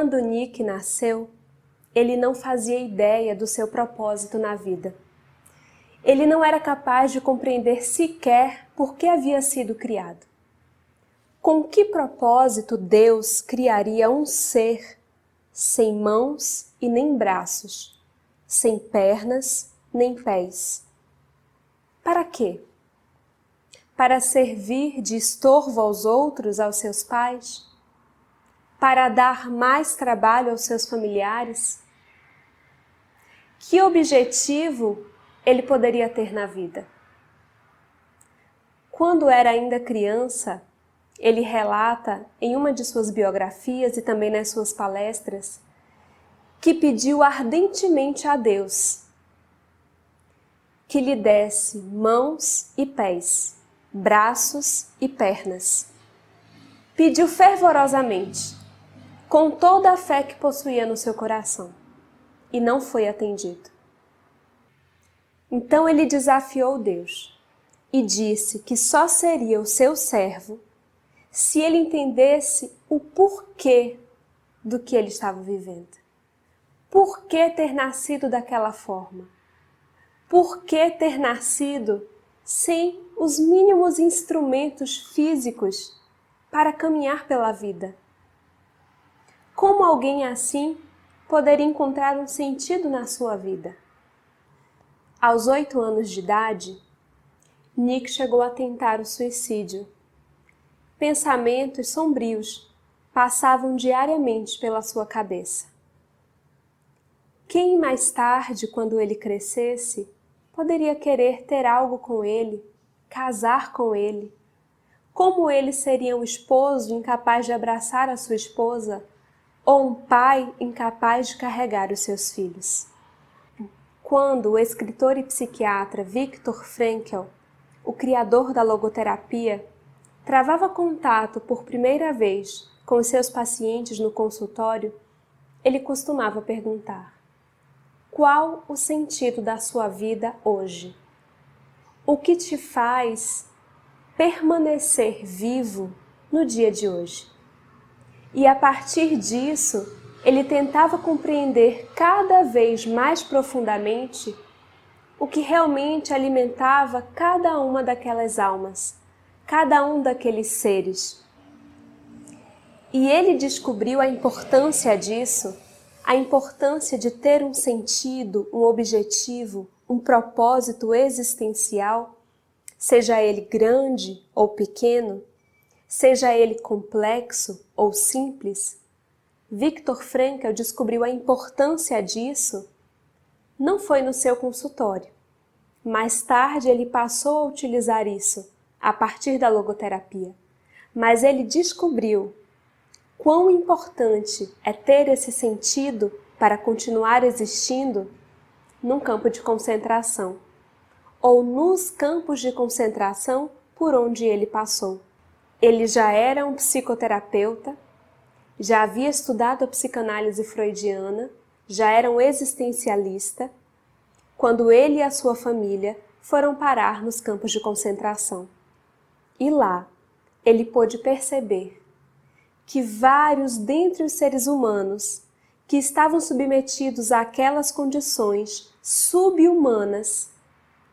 Quando Nick nasceu, ele não fazia ideia do seu propósito na vida. Ele não era capaz de compreender sequer por que havia sido criado. Com que propósito Deus criaria um ser sem mãos e nem braços, sem pernas nem pés? Para quê? Para servir de estorvo aos outros, aos seus pais? Para dar mais trabalho aos seus familiares? Que objetivo ele poderia ter na vida? Quando era ainda criança, ele relata em uma de suas biografias e também nas suas palestras que pediu ardentemente a Deus que lhe desse mãos e pés, braços e pernas. Pediu fervorosamente, com toda a fé que possuía no seu coração, e não foi atendido. Então ele desafiou Deus e disse que só seria o seu servo se ele entendesse o porquê do que ele estava vivendo. Por que ter nascido daquela forma? Por que ter nascido sem os mínimos instrumentos físicos para caminhar pela vida? Como alguém assim poderia encontrar um sentido na sua vida? Aos 8 anos de idade, Nick chegou a tentar o suicídio. Pensamentos sombrios passavam diariamente pela sua cabeça. Quem mais tarde, quando ele crescesse, poderia querer ter algo com ele, casar com ele? Como ele seria um esposo incapaz de abraçar a sua esposa ou um pai incapaz de carregar os seus filhos? Quando o escritor e psiquiatra Viktor Frankl, o criador da logoterapia, travava contato por primeira vez com os seus pacientes no consultório, ele costumava perguntar: qual o sentido da sua vida hoje? O que te faz permanecer vivo no dia de hoje? E a partir disso, ele tentava compreender cada vez mais profundamente o que realmente alimentava cada uma daquelas almas, cada um daqueles seres. E ele descobriu a importância disso, a importância de ter um sentido, um objetivo, um propósito existencial, seja ele grande ou pequeno, seja ele complexo ou simples. Viktor Frankl descobriu a importância disso não foi no seu consultório. Mais tarde ele passou a utilizar isso a partir da logoterapia, mas ele descobriu quão importante é ter esse sentido para continuar existindo num campo de concentração, ou nos campos de concentração por onde ele passou. Ele já era um psicoterapeuta, já havia estudado a psicanálise freudiana, já era um existencialista, quando ele e a sua família foram parar nos campos de concentração. E lá ele pôde perceber que vários dentre os seres humanos que estavam submetidos àquelas condições subhumanas,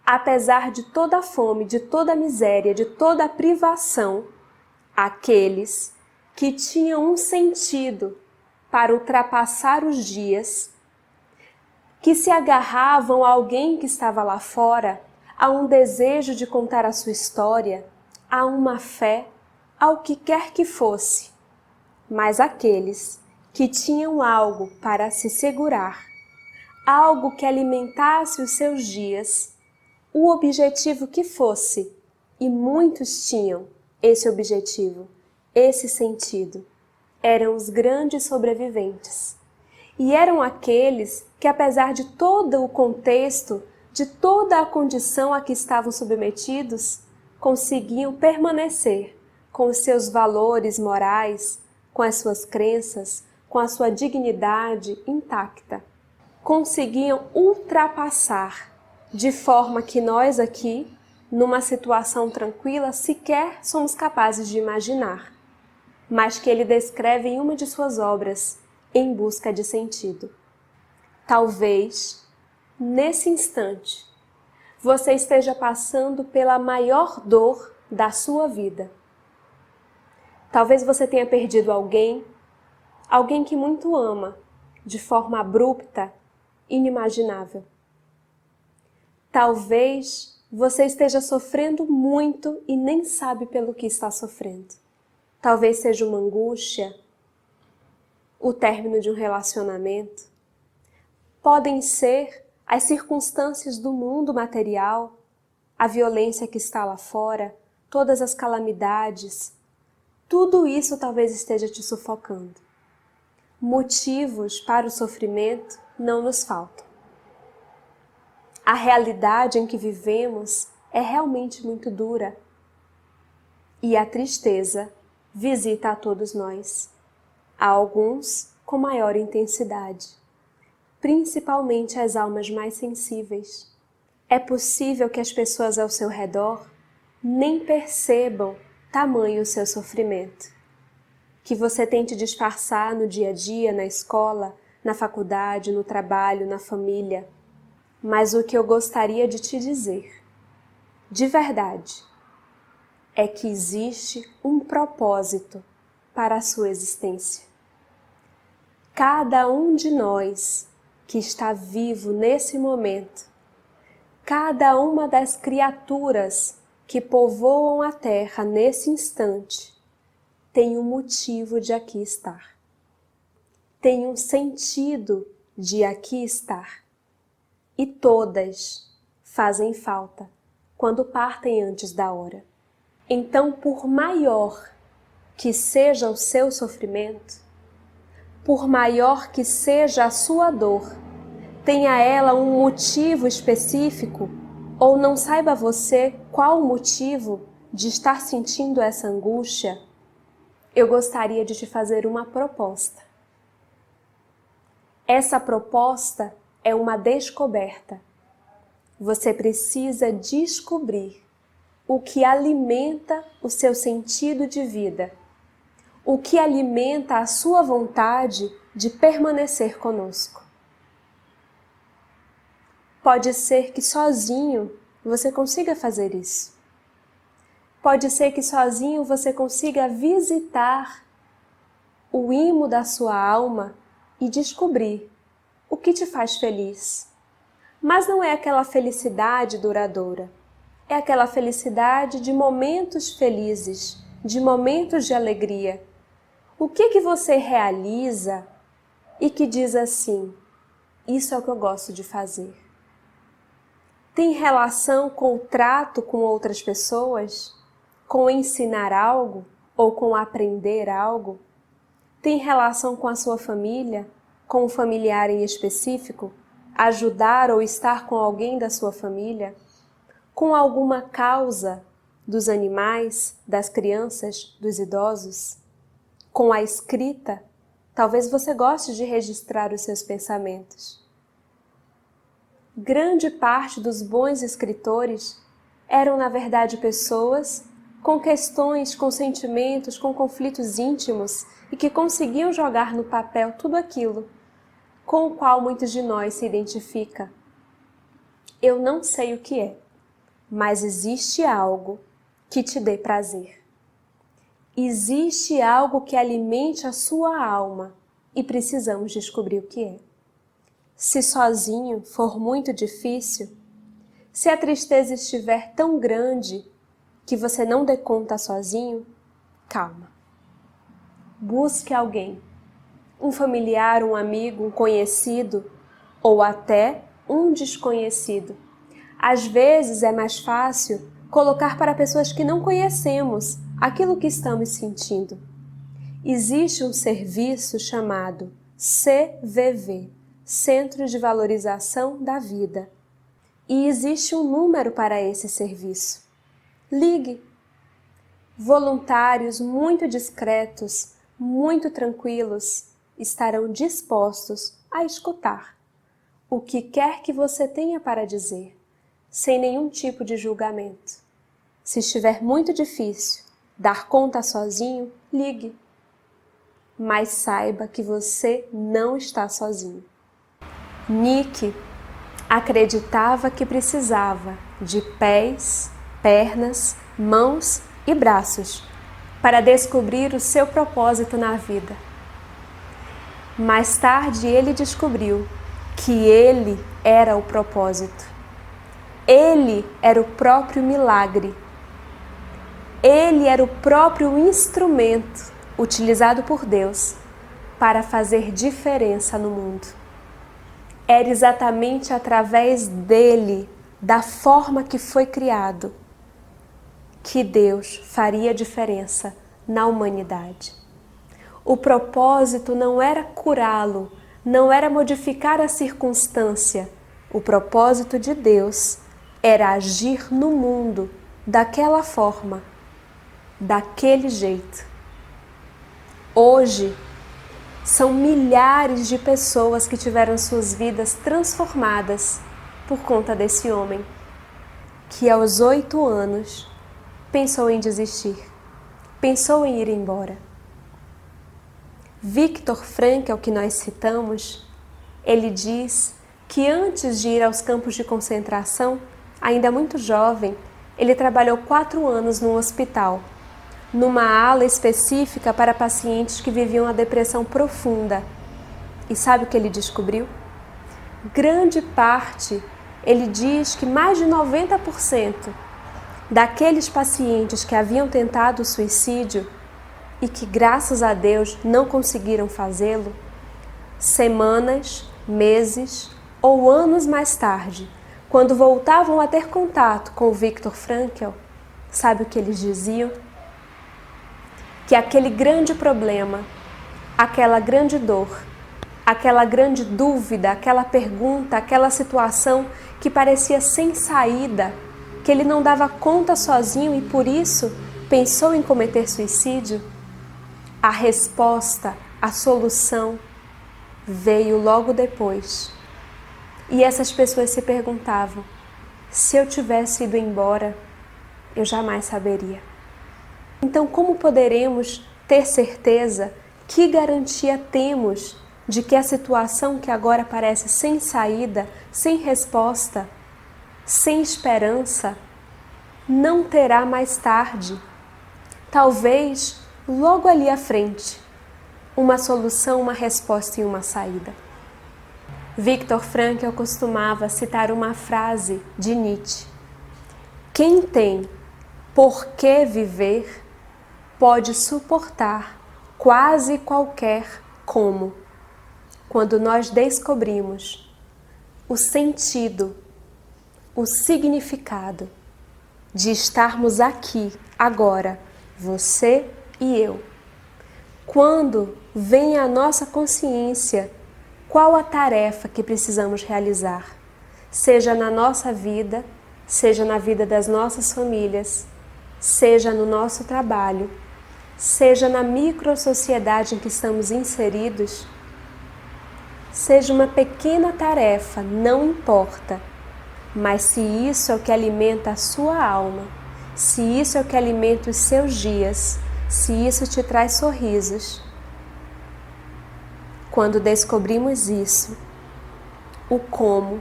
apesar de toda a fome, de toda a miséria, de toda a privação, aqueles que tinham um sentido para ultrapassar os dias, que se agarravam a alguém que estava lá fora, a um desejo de contar a sua história, a uma fé, ao que quer que fosse, mas aqueles que tinham algo para se segurar, algo que alimentasse os seus dias, o objetivo que fosse, e muitos tinham esse objetivo, esse sentido, eram os grandes sobreviventes. E eram aqueles que, apesar de todo o contexto, de toda a condição a que estavam submetidos, conseguiam permanecer com os seus valores morais, com as suas crenças, com a sua dignidade intacta. Conseguiam ultrapassar, de forma que nós aqui, numa situação tranquila, sequer somos capazes de imaginar, mas que ele descreve em uma de suas obras, em busca de sentido. Talvez, nesse instante, você esteja passando pela maior dor da sua vida. Talvez você tenha perdido alguém que muito ama, de forma abrupta, inimaginável. Talvez você esteja sofrendo muito e nem sabe pelo que está sofrendo. Talvez seja uma angústia, o término de um relacionamento. Podem ser as circunstâncias do mundo material, a violência que está lá fora, todas as calamidades. Tudo isso talvez esteja te sufocando. Motivos para o sofrimento não nos faltam. A realidade em que vivemos é realmente muito dura. E a tristeza visita a todos nós, a alguns com maior intensidade, principalmente as almas mais sensíveis. É possível que as pessoas ao seu redor nem percebam tamanho o seu sofrimento, que você tente disfarçar no dia a dia, na escola, na faculdade, no trabalho, na família. Mas o que eu gostaria de te dizer, de verdade, é que existe um propósito para a sua existência. Cada um de nós que está vivo nesse momento, cada uma das criaturas que povoam a Terra nesse instante, tem um motivo de aqui estar. Tem um sentido de aqui estar. E todas fazem falta quando partem antes da hora. Então, por maior que seja o seu sofrimento, por maior que seja a sua dor, tenha ela um motivo específico ou não saiba você qual o motivo de estar sentindo essa angústia, eu gostaria de te fazer uma proposta. Essa proposta é uma descoberta. Você precisa descobrir o que alimenta o seu sentido de vida, o que alimenta a sua vontade de permanecer conosco. Pode ser que sozinho você consiga fazer isso. Pode ser que sozinho você consiga visitar o imo da sua alma e descobrir o que te faz feliz. Mas não é aquela felicidade duradoura. É aquela felicidade de momentos felizes, de momentos de alegria. O que você realiza e que diz assim, isso é o que eu gosto de fazer? Tem relação com o trato com outras pessoas? Com ensinar algo ou com aprender algo? Tem relação com a sua família? Com um familiar em específico? Ajudar ou estar com alguém da sua família? Com alguma causa dos animais, das crianças, dos idosos? Com a escrita? Talvez você goste de registrar os seus pensamentos. Grande parte dos bons escritores eram, na verdade, pessoas com questões, com sentimentos, com conflitos íntimos e que conseguiam jogar no papel tudo aquilo com o qual muitos de nós se identificam. Eu não sei o que é, mas existe algo que te dê prazer. Existe algo que alimente a sua alma e precisamos descobrir o que é. Se sozinho for muito difícil, se a tristeza estiver tão grande que você não dê conta sozinho, calma. Busque alguém, um familiar, um amigo, um conhecido ou até um desconhecido. Às vezes é mais fácil colocar para pessoas que não conhecemos aquilo que estamos sentindo. Existe um serviço chamado CVV, Centro de Valorização da Vida. E existe um número para esse serviço. Ligue. Voluntários muito discretos, muito tranquilos, estarão dispostos a escutar o que quer que você tenha para dizer, sem nenhum tipo de julgamento. Se estiver muito difícil dar conta sozinho, ligue. mas saiba que você não está sozinho. Nick acreditava que precisava de pés, pernas, mãos e braços para descobrir o seu propósito na vida. Mais tarde ele descobriu que ele era o propósito. Ele era o próprio milagre. Ele era o próprio instrumento utilizado por Deus para fazer diferença no mundo. Era exatamente através dele, da forma que foi criado, que Deus faria diferença na humanidade. O propósito não era curá-lo, não era modificar a circunstância. O propósito de Deus era agir no mundo daquela forma, daquele jeito. Hoje, são milhares de pessoas que tiveram suas vidas transformadas por conta desse homem, que aos 8 anos pensou em desistir, pensou em ir embora. Viktor Frankl, que nós citamos, ele diz que antes de ir aos campos de concentração, ainda muito jovem, ele trabalhou 4 anos num hospital, numa ala específica para pacientes que viviam a depressão profunda. E sabe o que ele descobriu? Grande parte, ele diz que mais de 90% daqueles pacientes que haviam tentado o suicídio e que, graças a Deus, não conseguiram fazê-lo, semanas, meses ou anos mais tarde, quando voltavam a ter contato com o Viktor Frankl, sabe o que eles diziam? Que aquele grande problema, aquela grande dor, aquela grande dúvida, aquela pergunta, aquela situação que parecia sem saída, que ele não dava conta sozinho e por isso pensou em cometer suicídio, a resposta, a solução veio logo depois. E essas pessoas se perguntavam: se eu tivesse ido embora, eu jamais saberia. Então, como poderemos ter certeza, que garantia temos de que a situação que agora parece sem saída, sem resposta, sem esperança, não terá mais tarde, talvez logo ali à frente, uma solução, uma resposta e uma saída? Viktor Frankl costumava citar uma frase de Nietzsche: quem tem por que viver pode suportar quase qualquer como. Quando nós descobrimos o sentido, o significado de estarmos aqui, agora, você e eu. Quando vem à nossa consciência qual a tarefa que precisamos realizar, seja na nossa vida, seja na vida das nossas famílias, seja no nosso trabalho, seja na microsociedade em que estamos inseridos, seja uma pequena tarefa, não importa, mas se isso é o que alimenta a sua alma, se isso é o que alimenta os seus dias, se isso te traz sorrisos, quando descobrimos isso, o como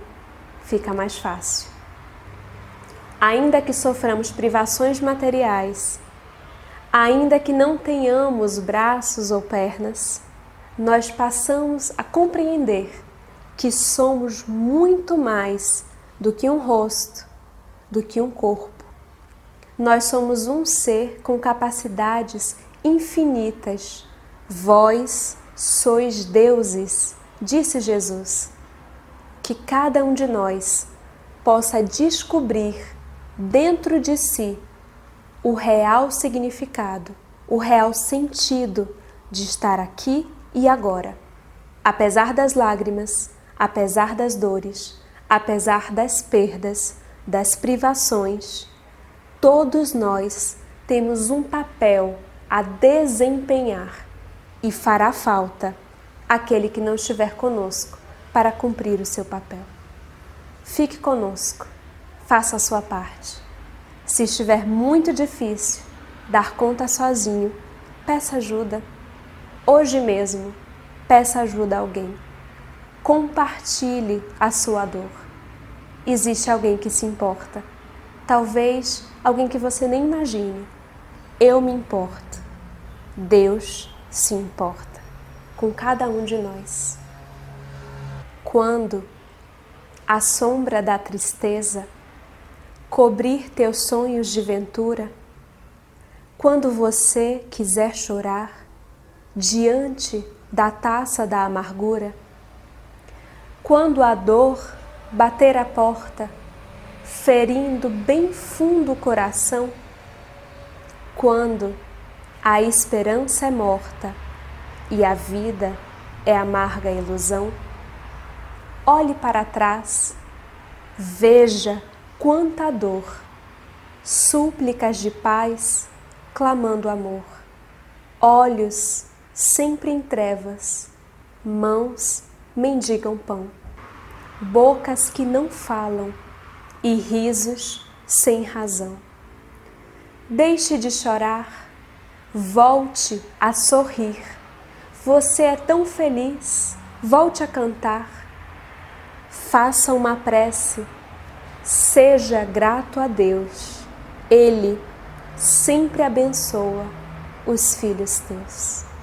fica mais fácil. Ainda que soframos privações materiais, ainda que não tenhamos braços ou pernas, nós passamos a compreender que somos muito mais do que um rosto, do que um corpo. Nós somos um ser com capacidades infinitas. Vós sois deuses, disse Jesus. Que cada um de nós possa descobrir dentro de si o real significado, o real sentido de estar aqui e agora. Apesar das lágrimas, apesar das dores, apesar das perdas, das privações, todos nós temos um papel a desempenhar e fará falta aquele que não estiver conosco para cumprir o seu papel. Fique conosco, faça a sua parte. Se estiver muito difícil dar conta sozinho, peça ajuda. Hoje mesmo, peça ajuda a alguém. Compartilhe a sua dor. Existe alguém que se importa. Talvez alguém que você nem imagine. Eu me importo. Deus se importa com cada um de nós. Quando a sombra da tristeza cobrir teus sonhos de ventura, quando você quiser chorar diante da taça da amargura, quando a dor bater a porta, ferindo bem fundo o coração, quando a esperança é morta e a vida é amarga ilusão, olhe para trás, veja quanta dor, súplicas de paz clamando amor, olhos sempre em trevas, mãos mendigam pão, bocas que não falam e risos sem razão. Deixe de chorar, volte a sorrir. Você é tão feliz, volte a cantar. Faça uma prece, seja grato a Deus. Ele sempre abençoa os filhos teus.